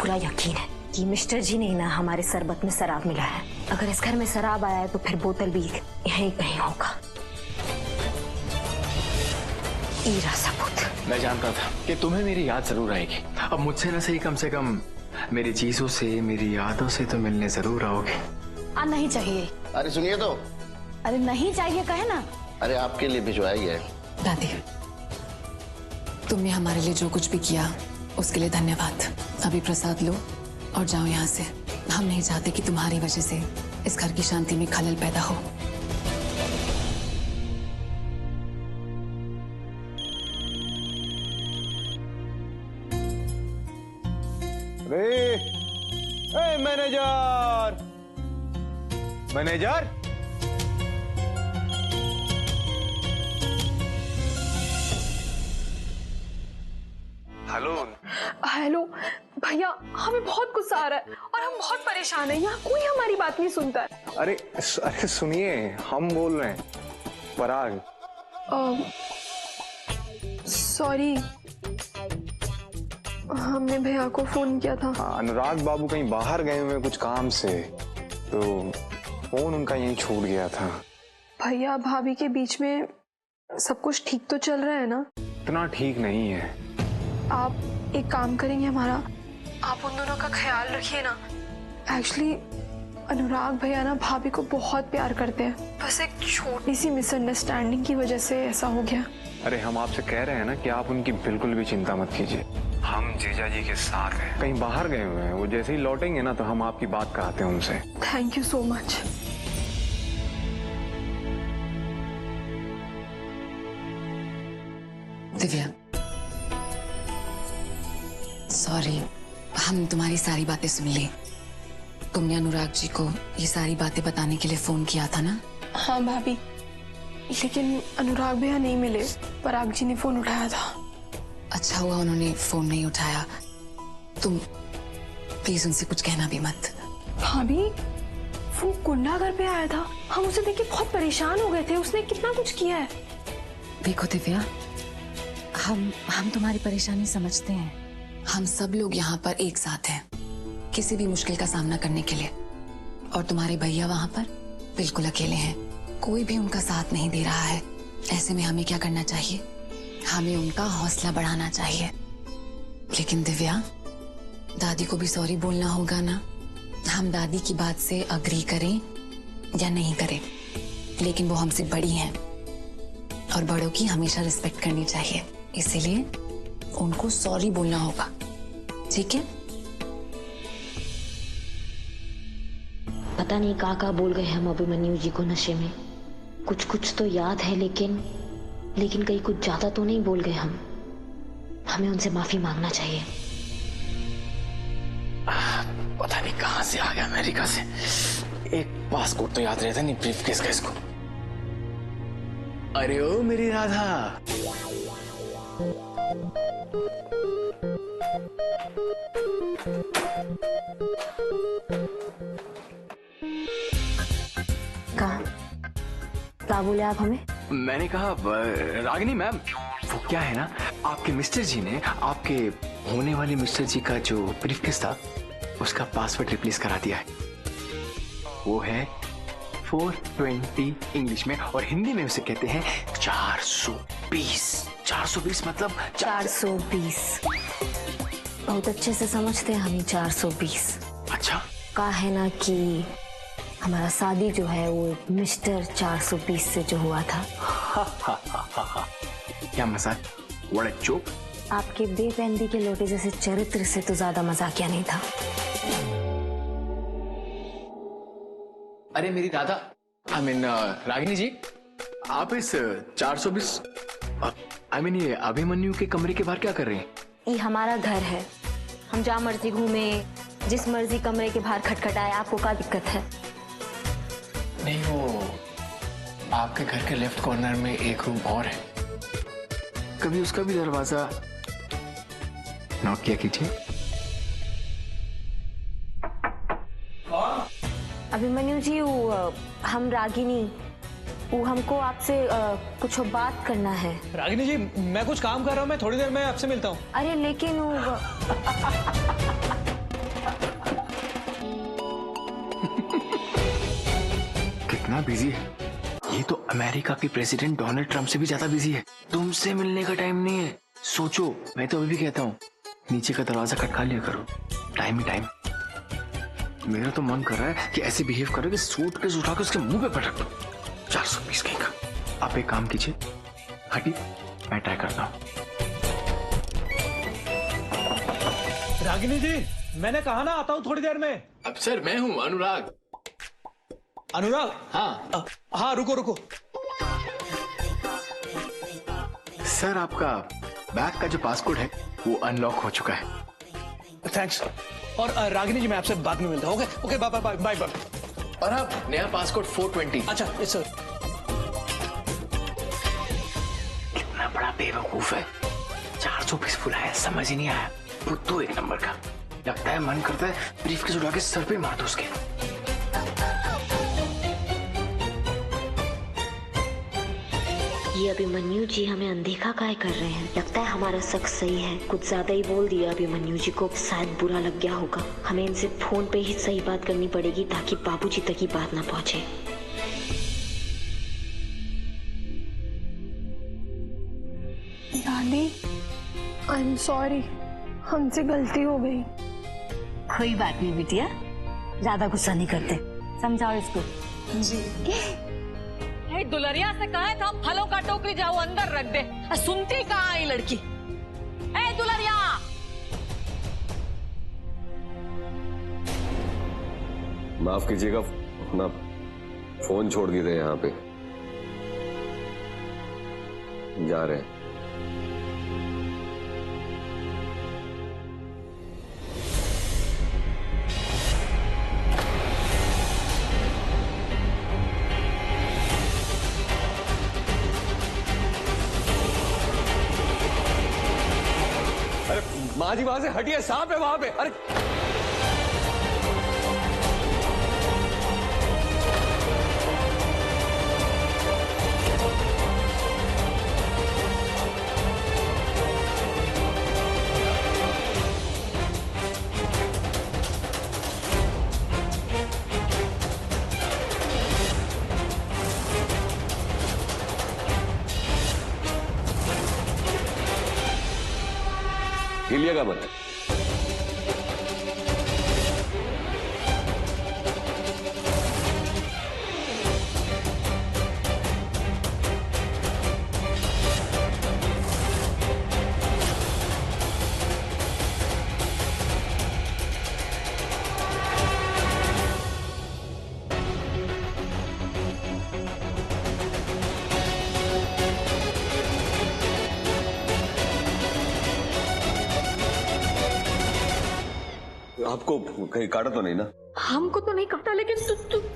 पूरा यकीन है कि मिस्टर जी ने ना हमारे शरबत में शराब मिला है। अगर इस घर में शराब आया है तो फिर बोतल भी यहीं कहीं होगा। ईरा सबूत। मैं जानता था कि तुम्हें मेरी याद जरूर आएगी। अब मुझसे न सही कम से कम मेरी चीजों से, मेरी यादों से तो मिलने जरूर आओगे। नहीं चाहिए। अरे सुनिए तो। अरे नहीं चाहिए कहे ना। अरे आपके लिए भिजवाया गया है। दादी, तुमने हमारे लिए जो कुछ भी किया उसके लिए धन्यवाद। अभी प्रसाद लो और जाओ यहाँ से। हम नहीं चाहते कि तुम्हारी वजह से इस घर की शांति में खलल पैदा हो। Manager, manager, hello. हेलो भैया, हमें बहुत गुस्सा आ रहा है और हम बहुत परेशान हैं। यहाँ कोई हमारी बात नहीं सुनता है। अरे सुनिए, हम बोल रहे हैं, पराग। सॉरी, हमने भैया को फोन किया था। अनुराग बाबू कहीं बाहर गए हुए कुछ काम से, तो फोन उनका यहीं छूट गया था। भैया भाभी के बीच में सब कुछ ठीक तो चल रहा है ना? इतना ठीक नहीं है। आप एक काम करेंगे हमारा, आप उन दोनों का ख्याल रखिए ना। एक्चुअली अनुराग भैया ना भाभी को बहुत प्यार करते हैं, बस एक छोटी सी मिसअंडरस्टैंडिंग की वजह से ऐसा हो गया। अरे हम आपसे कह रहे हैं ना कि आप उनकी बिल्कुल भी चिंता मत कीजिए। हम जीजा जी के साथ हैं। कहीं बाहर गए हुए हैं, वो जैसे ही लौटेंगे ना तो हम आपकी बात कराते हैं उनसे। Thank you so much. Divya, sorry, हम तुम्हारी सारी बातें सुन ली। तुमने अनुराग जी को ये सारी बातें बताने के लिए फोन किया था ना? हाँ भाभी, लेकिन अनुराग भैया नहीं मिले। पराग जी ने फोन उठाया था। अच्छा हुआ उन्होंने फोन नहीं उठाया। तुम प्लीज उनसे कुछ कहना भी मत। भाभी, वो गुंडा घर पे आया था, हम उसे देख के बहुत परेशान हो गए थे। उसने कितना कुछ किया है। देखो दिव्या, हम तुम्हारी परेशानी समझते हैं। हम सब लोग यहाँ पर एक साथ हैं, किसी भी मुश्किल का सामना करने के लिए। और तुम्हारे भैया वहाँ पर बिल्कुल अकेले हैं, कोई भी उनका साथ नहीं दे रहा है। ऐसे में हमें क्या करना चाहिए? हमें उनका हौसला बढ़ाना चाहिए। लेकिन दिव्या, दादी को भी सॉरी बोलना होगा ना। हम दादी की बात से अग्री करें या नहीं करें, लेकिन वो हमसे बड़ी हैं और बड़ों की हमेशा रिस्पेक्ट करनी चाहिए। इसीलिए उनको सॉरी बोलना होगा, ठीक है? पता नहीं कहाँ बोल गए हम अभिमन्यु जी को नशे में। कुछ कुछ तो याद है, लेकिन कहीं कुछ ज्यादा तो नहीं बोल गए हम। हमें उनसे माफी मांगना चाहिए। पता नहीं कहां से आ गया अमेरिका से। एक पासपोर्ट तो याद रहता नहीं, ब्रीफकेस का इसको। अरे ओ मेरी राधा, क्या बोले आप हमें? मैंने कहा रागिनी मैम, वो क्या है ना, आपके मिस्टर जी ने आपके होने वाले मिस्टर जी का जो ब्रीफकेस था उसका पासवर्ड रिप्लेस करा दिया है। वो है 420 इंग्लिश में, और हिंदी में उसे कहते हैं 420। 420 मतलब 420। बहुत अच्छे से समझते हैं हम 420। अच्छा, कहा है ना कि हमारा शादी जो है वो मिस्टर 420 से जो हुआ था। क्या मजाक, व्हाट अ जोक। आपके बेपैंदी के लोटे जैसे चरित्र से तो ज्यादा मजाकिया नहीं था। अरे मेरी राधा, रागिनी जी, आप इस 420 ये अभिमन्यु के कमरे के बाहर क्या कर रहे हैं? ये हमारा घर है, हम जहाँ मर्जी घूमे, जिस मर्जी कमरे के बाहर खटखटाए। आपको क्या दिक्कत है? नहीं, वो आपके घर के लेफ्ट कॉर्नर में एक रूम और है, कभी उसका भी दरवाजा नॉक किया कीजिए। अभिमन्यु जी, हम रागिनी, वो हमको आपसे कुछ बात करना है। रागिनी जी, मैं कुछ काम कर रहा हूँ, मैं थोड़ी देर में आपसे मिलता हूँ। अरे लेकिन बिजी है? ये तो अमेरिका के प्रेसिडेंट डोनाल्ड ट्रंप से भी ज्यादा बिजी है। तुमसे मिलने का टाइम नहीं है। सोचो, मैं तो अभी भी कहता हूँ नीचे का दरवाजा खटका लिया करो, टाइम ही टाइम। मेरा तो मन कर रहा है कि ऐसे बिहेव करो कि सूटकेस उठा के उसके मुंह पे पटक दो। 420 कहीं का। आप एक काम कीजिए, हटिए, मैं ट्राई करता हूँ। रागिनी जी, मैंने कहा ना आता हूँ थोड़ी देर में। अब सर मैं हूँ अनुराग। अनुराग? हाँ हाँ, रुको रुको। सर आपका बैग का जो पासकोड है वो अनलॉक हो चुका है। थैंक्स। और रागिनी जी, मैं आपसे बाद में मिलता हूँ। Okay okay, bye bye bye bye. और आप नया पासकोड 420। अच्छा, यस सर। कितना बड़ा बेवकूफ है, 420 बुलाया, समझ ही नहीं आया। बुद्धू एक नंबर का। लगता है मन करता है ब्रीफकेस उठा के सर पे मार दो उसके। ये अभिमन्यु जी हमें अनदेखा काहे कर रहे हैं? लगता है हमारा शक सही है। कुछ ज्यादा ही बोल दिया अभिमन्यु जी को, शायद बुरा लग गया होगा। हमें इनसे फोन पे ही सही बात करनी पड़ेगी ताकि बाबूजी तक ही बात ना पहुंचे। दादी, आई एम सॉरी, हमसे गलती हो गई। कोई बात नहीं बिटिया, ज्यादा गुस्सा नहीं करते, समझाओ इसको। जी। दुलरिया से कहे तो फलों का टोकरी जाओ अंदर रख दे। सुनती कहाँ आई लड़की? ए दुलरिया! माफ कीजिएगा, अपना फोन छोड़ दिए थे यहाँ पे, जा रहे हैं। माँ जी वहां से हटिए, सांप है वहां पे। अरे हिलिएगा मत। आपको कहीं काटा तो नहीं ना? हमको तो नहीं काटा, लेकिन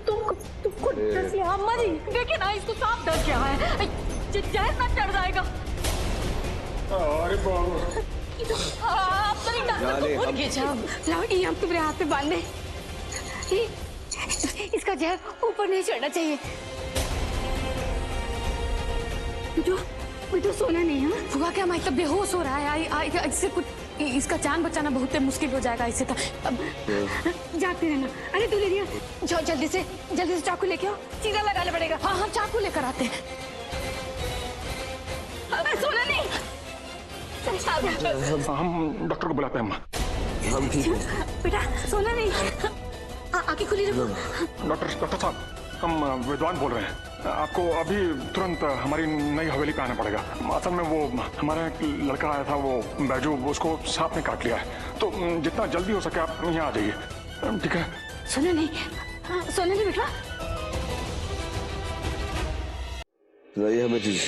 तुमको डस लिया। मरी देखिए ना, इसको सांप डस गया है। जहर ना चढ़ जाएगा। अरे बाबू, आप तो नहीं ये हम तुम्हारे हाथ पे बांध दे। इसका जहर ऊपर नहीं चढ़ना चाहिए। बेटो सोना नहीं है। हुआ क्या? मैं बेहोश हो रहा है। इससे कुछ, इसका जान बचाना बहुत मुश्किल हो जाएगा इससे। तो जागते रहना। अरे दुल्हनिया, जाओ जल्दी से चाकू लेके आओ, टीका लगाना पड़ेगा। हाँ हाँ, चाकू लेकर आते हैं। सोना नहीं। हम डॉक्टर को बुलाते हैं। अम्मा, हम ठीक हैं। बेटा सोना नहीं। आंखें खुली रखो। डॉक्टर साहब, हम विद्वान बोल रहे हैं। आपको अभी तुरंत हमारी नई हवेली पे आना पड़ेगा। असल में वो हमारा एक लड़का आया था, वो बैजू, उसको सांप ने काट लिया है। तो जितना जल्दी हो सके आप यहाँ आ जाइए, ठीक है? सोना नहीं, सोना नहीं बेटा। बताइए हमें चीज।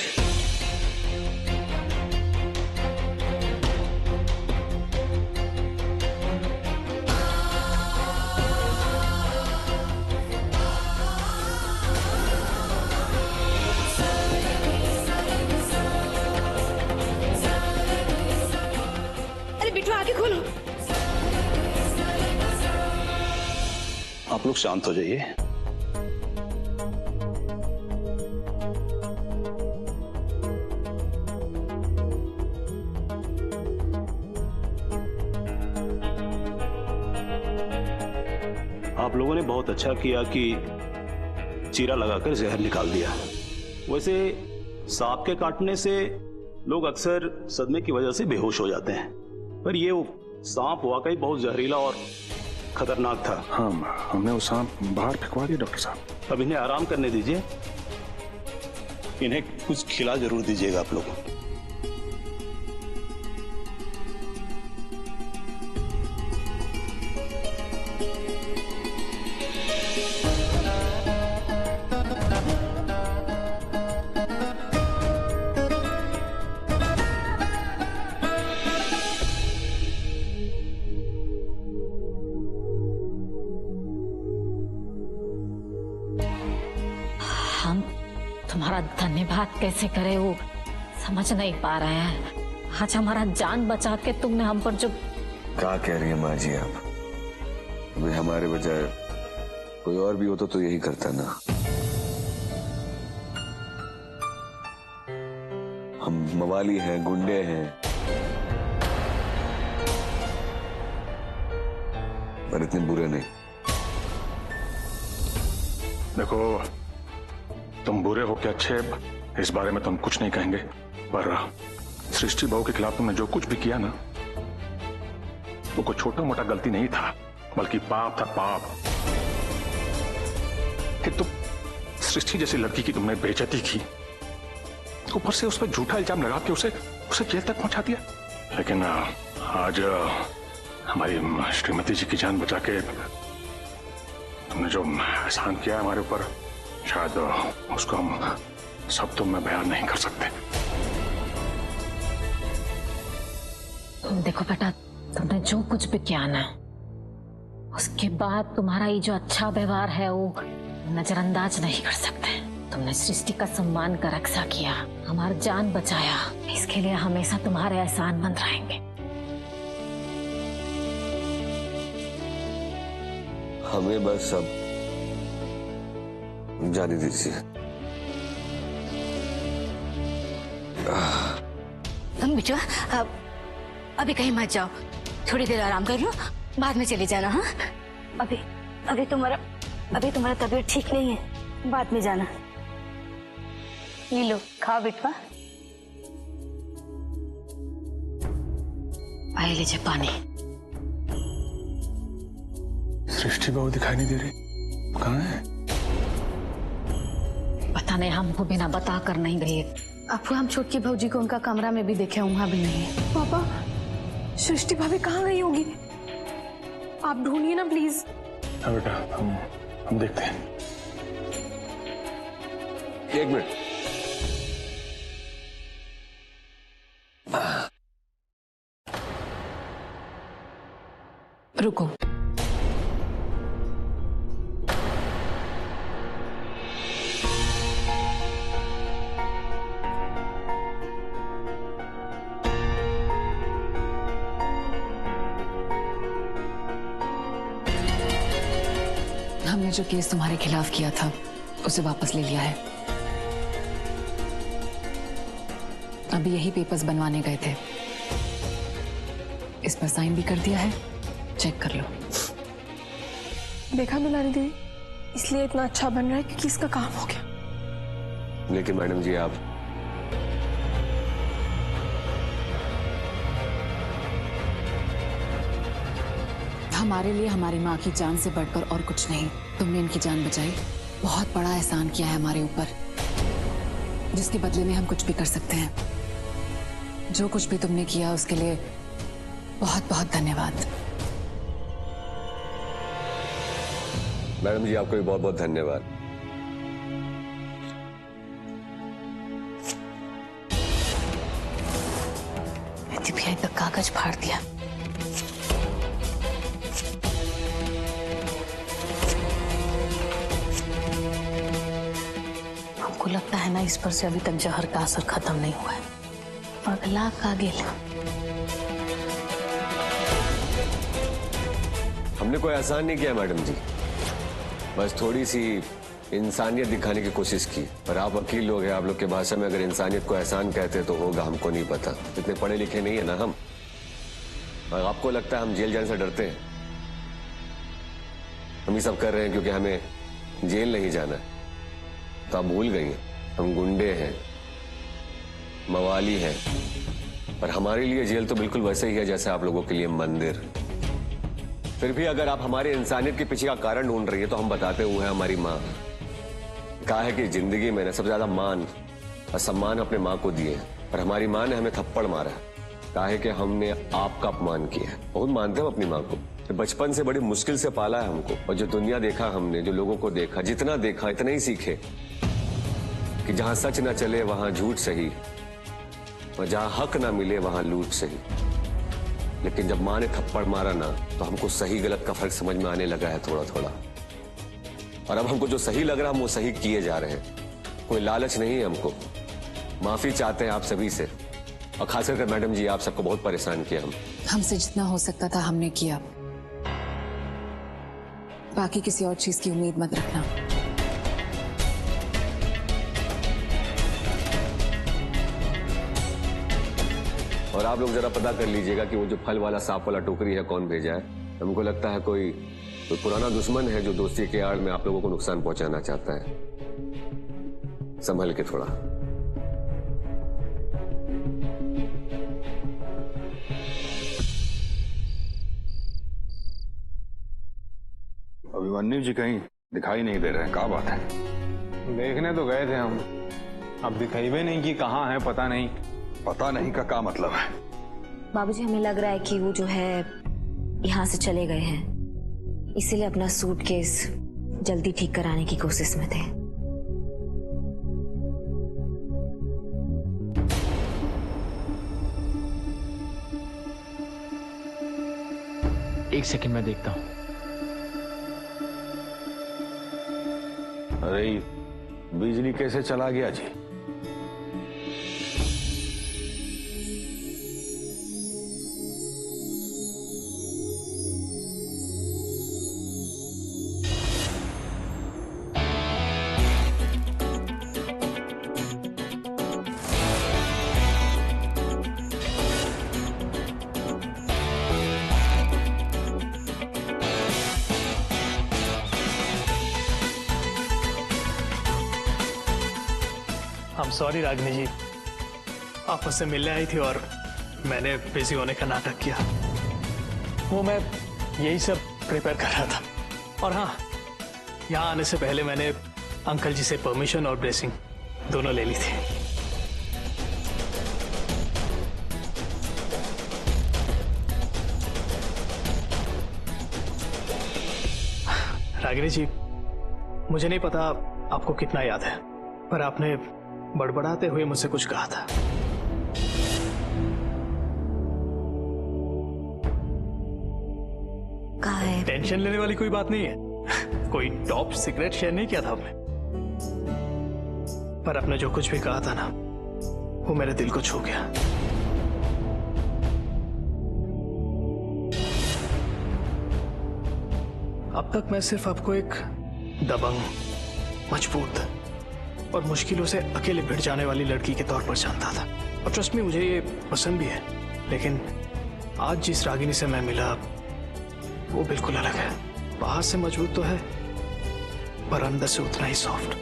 आप लोग शांत हो जाइए। आप लोगों ने बहुत अच्छा किया कि चीरा लगाकर जहर निकाल दिया। वैसे सांप के काटने से लोग अक्सर सदमे की वजह से बेहोश हो जाते हैं, पर ये सांप वाकई बहुत जहरीला और खतरनाक था। हाँ, हमने वो सांप बाहर फेंकवा दिया डॉक्टर साहब। अब इन्हें आराम करने दीजिए, इन्हें कुछ खिला जरूर दीजिएगा आप लोग। हम तुम्हारा धन्यवाद कैसे करें वो समझ नहीं पा रहे हैं। आज हमारा जान बचा के तुमने हम पर जो। क्या कह रही है माँ जी आप? अभी हमारे बजाय कोई और भी होता तो यही करता ना। हम मवाली हैं, गुंडे हैं, पर इतने बुरे नहीं। देखो, तुम बुरे हो क्या अच्छे, इस बारे में तो हम कुछ नहीं कहेंगे, पर सृष्टि बहू के खिलाफ तुमने जो कुछ भी किया ना, वो कोई छोटा मोटा गलती नहीं था, बल्कि पाप था, पाप। कि तुम सृष्टि जैसी लड़की की तुमने बेइज्जती की, ऊपर से उस पर झूठा इल्जाम लगा के उसे जेल तक पहुंचा दिया। लेकिन आज हमारी श्रीमती जी की जान बचा के तुमने जो एहसान किया है हमारे ऊपर, शायद उसको हम शब्दों में बयान नहीं कर सकते। देखो बेटा, तुमने जो कुछ भी किया ना, उसके बाद तुम्हारा ये जो अच्छा व्यवहार है वो नजरअंदाज नहीं कर सकते। तुमने सृष्टि का सम्मान का रक्षा किया, हमारी जान बचाया, इसके लिए हमेशा तुम्हारे एहसानमंद रहेंगे। हमें बस अब जाने दीजिए। बिटुआ, अभी कहीं मत जाओ, थोड़ी देर आराम कर लो, बाद में चले जाना। हाँ, अभी तुम्हारा तबीयत ठीक नहीं है, बाद में जाना। ये लो, खाओ बिटुआ। आए लीजिए पानी। सृष्टि बहू दिखाई नहीं दे रही, कहाँ है? पता नहीं, हमको बिना बता कर नहीं गई। आपको हम छोटकी भौजी को उनका कमरा में भी देखे, वहां भी नहीं है। पापा, सृष्टि भाभी कहाँ गई होगी? आप ढूंढिए ना प्लीज। हाँ बेटा, हम देखते हैं। एक मिनट, रुको। हमने जो केस तुम्हारे खिलाफ किया था उसे वापस ले लिया है। अभी यही पेपर्स बनवाने गए थे, इस पर साइन भी कर दिया है, चेक कर लो। देखा दुलारी दीदी, इसलिए इतना अच्छा बन रहा है क्योंकि इसका काम हो गया। लेकिन मैडम जी आप हमारे लिए हमारी माँ की जान से बढ़कर और कुछ नहीं। तुमने इनकी जान बचाई, बहुत बड़ा एहसान किया है हमारे ऊपर, जिसके बदले में हम कुछ भी कर सकते हैं। जो कुछ भी तुमने किया उसके लिए बहुत बहुत धन्यवाद। मैडम जी आपको भी बहुत बहुत धन्यवाद। दिव्या तक कागज फाड़ दिया। हमको लगता है ना इस पर से अभी तक जहर का असर खत्म नहीं हुआ है। पगला का गेल। हमने कोई एहसान नहीं किया मैडम जी, बस थोड़ी सी इंसानियत दिखाने की कोशिश की। पर आप वकील लोग हैं, आप लोग के भाषा में अगर इंसानियत को एहसान कहते तो होगा, हमको नहीं पता, इतने पढ़े लिखे नहीं है ना हम। और आपको लगता है हम जेल जाने से डरते हैं? हम ये सब कर रहे हैं क्योंकि हमें जेल नहीं जाना है। तो आप भूल गई हम गुंडे हैं, मवाली हैं, और हमारे लिए जेल तो बिल्कुल वैसे ही है जैसे आप लोगों के लिए मंदिर। फिर भी अगर आप हमारे इंसानियत के पीछे का कारण ढूंढ रही है तो हम बताते हुए हमारी माँ। कहा है कि जिंदगी में सबसे ज्यादा मान और सम्मान अपने माँ को दिए, और हमारी माँ ने हमें थप्पड़ मारा। कहा है कि हमने आपका अपमान किया है। बहुत मानते हैं अपनी माँ को, बचपन से बड़ी मुश्किल से पाला है हमको, और जो दुनिया देखा हमने, जो लोगों को देखा, जितना देखा इतना ही सीखे कि जहां सच ना चले वहां झूठ सही, और जहां हक ना मिले वहां लूट सही। लेकिन जब माँ ने थप्पड़ मारा ना तो हमको सही गलत का फर्क समझ में आने लगा है थोड़ा थोड़ा, और अब हमको जो सही लग रहा है हम वो सही किए जा रहे हैं। कोई लालच नहीं है हमको। माफी चाहते हैं आप सभी से, और खास करके मैडम जी, आप सबको बहुत परेशान किया हमसे जितना हो सकता था हमने किया। बाकी किसी और चीज की उम्मीद मत रखना। और आप लोग जरा पता कर लीजिएगा कि वो जो फल वाला सांप वाला टोकरी है कौन भेजा है। हमको लगता है कोई पुराना दुश्मन है जो दोस्ती के आड़ में आप लोगों को नुकसान पहुंचाना चाहता है। संभल के थोड़ा। अभिमन्यु जी कहीं दिखाई नहीं दे रहे हैं, क्या बात है? देखने तो गए थे हम, अब दिखाई भी नहीं कि कहाँ है, पता नहीं। पता नहीं का क्या मतलब है? बाबूजी, हमें लग रहा है कि वो जो है यहाँ से चले गए हैं, इसीलिए अपना सूटकेस जल्दी ठीक कराने की कोशिश में थे। एक सेकंड में देखता हूँ। अरे बिजली कैसे चला गया जी? सॉरी रागिनी जी, आप मुझसे मिलने आई थी और मैंने बिजी होने का नाटक किया। वो मैं यही सब प्रिपेयर कर रहा था। और हाँ, यहाँ आने से पहले मैंने अंकल जी से परमिशन और ब्लेसिंग दोनों ले ली थी। रागिनी जी, मुझे नहीं पता आपको कितना याद है, पर आपने बड़बड़ाते हुए मुझसे कुछ कहा था। कहा है? टेंशन लेने वाली कोई बात नहीं है। कोई टॉप सीक्रेट शेयर नहीं किया था आपने, पर आपने जो कुछ भी कहा था ना, वो मेरे दिल को छू गया। अब तक मैं सिर्फ आपको एक दबंग, मजबूत और मुश्किलों से अकेले भिड़ जाने वाली लड़की के तौर पर जानता था, और ट्रस्ट में मुझे ये पसंद भी है। लेकिन आज जिस रागिनी से मैं मिला वो बिल्कुल अलग है। बाहर से मजबूत तो है, पर अंदर से उतना ही सॉफ्ट,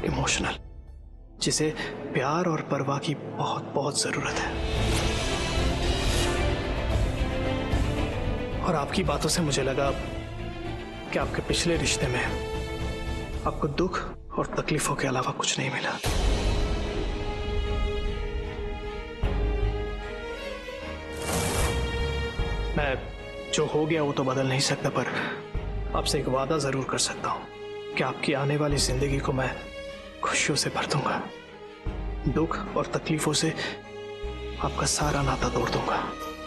इमोशनल, जिसे प्यार और परवाह की बहुत बहुत जरूरत है। और आपकी बातों से मुझे लगा कि आपके पिछले रिश्ते में आपको दुख और तकलीफों के अलावा कुछ नहीं मिला। मैं जो हो गया वो तो बदल नहीं सकता, पर आपसे एक वादा जरूर कर सकता हूं कि आपकी आने वाली जिंदगी को मैं खुशियों से भर दूंगा। दुख और तकलीफों से आपका सारा नाता तोड़ दूंगा।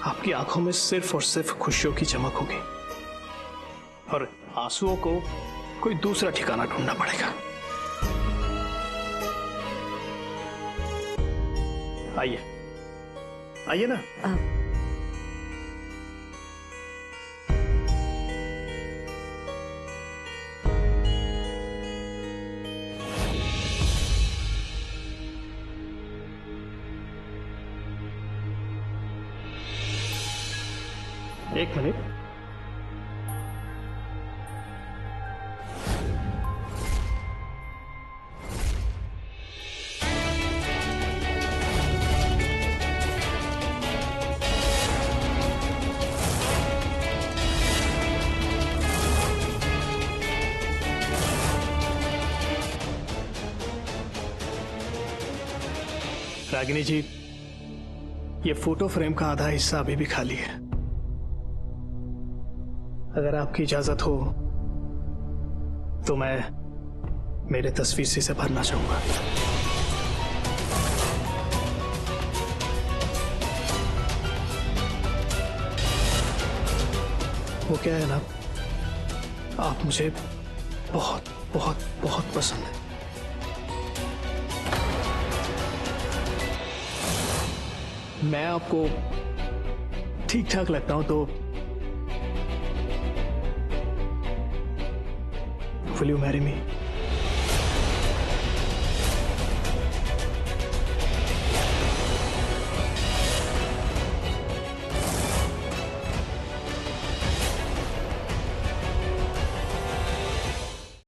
आपकी आंखों में सिर्फ और सिर्फ खुशियों की चमक होगी, और आंसुओं को कोई दूसरा ठिकाना ढूंढना पड़ेगा। आइए आइए ना। एक मिनट। रागिनी जी, ये फोटो फ्रेम का आधा हिस्सा अभी भी खाली है। अगर आपकी इजाजत हो तो मैं मेरे तस्वीर से इसे भरना चाहूंगा। वो क्या है ना, आप मुझे बहुत बहुत बहुत पसंद है। मैं आपको ठीक ठाक लगता हूं तो will you marry me?